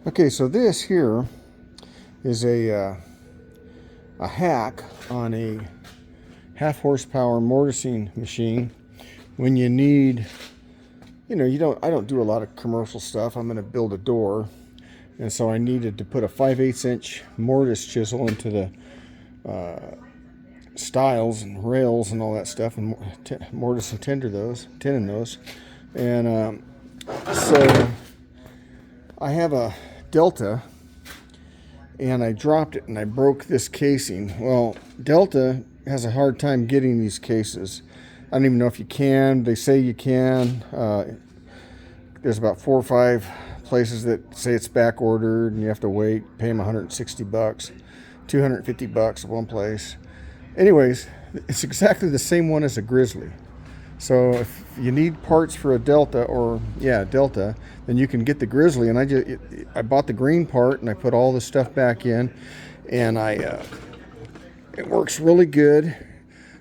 Okay, so this here is a hack on a half horsepower mortising machine. When you need, I don't do a lot of commercial stuff. I'm going to build a door, and so I needed to put a 5/8 inch mortise chisel into the stiles and rails and all that stuff, and mortise and tenon those, and so I have a Delta, and I dropped it and I broke this casing. Well, Delta has a hard time getting these cases. I don't even know if you can. They say you can. There's about 4 or 5 places that say it's back ordered and you have to wait, pay them $160, $250 at one place. Anyways, it's exactly the same one as a Grizzly. So if you need parts for a Delta, Delta, then you can get the Grizzly. And I bought the green part and I put all the stuff back in, and it works really good.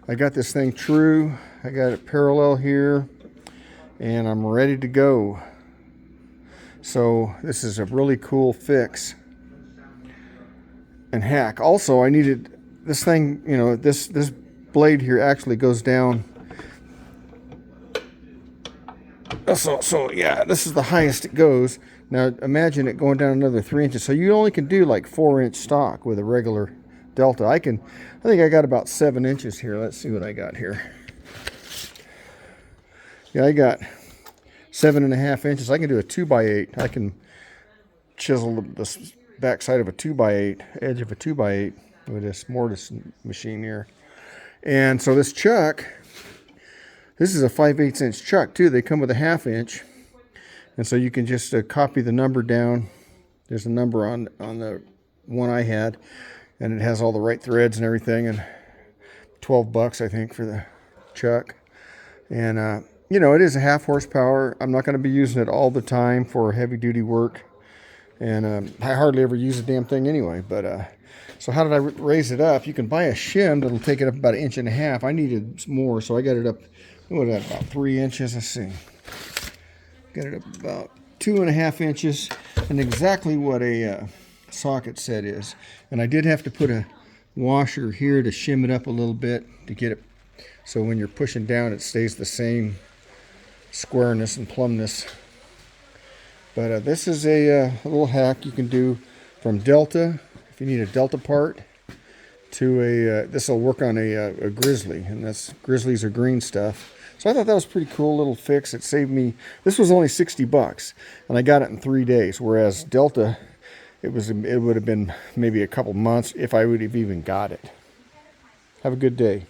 I got this thing true. I got it parallel here, and I'm ready to go. So this is a really cool fix and hack. Also, I needed this thing. This blade here actually goes down. So yeah, this is the highest it goes. Now imagine it going down another 3 inches. So you only can do like 4-inch stock with a regular Delta. I think I got about 7 inches here. Let's see what I got here. Yeah, I got 7.5 inches. I can do a 2x8. I can chisel the backside of a 2x8, edge of a 2x8 with this mortise machine here. And so this chuck, this is a 5/8 inch chuck too. They come with a 1/2 inch, and so you can just copy the number down. There's a number on the one I had, and it has all the right threads and everything, and $12 I think for the chuck. And it is a 1/2 horsepower. I'm not going to be using it all the time for heavy duty work, and I hardly ever use the damn thing anyway. But so how did I raise it up? You can buy a shim that'll take it up about 1.5 inches. I needed more, so I got it up. What is that, about 3 inches? Let's see. Got it up about 2.5 inches, and exactly what a socket set is. And I did have to put a washer here to shim it up a little bit to get it so when you're pushing down it stays the same squareness and plumbness. But this is a little hack you can do from Delta, if you need a Delta part, to this will work on a Grizzly, and Grizzlies are green stuff. So I thought that was a pretty cool little fix. It saved me, this was only $60, and I got it in 3 days, whereas Delta, it would have been maybe a couple months if I would have even got it. Have a good day.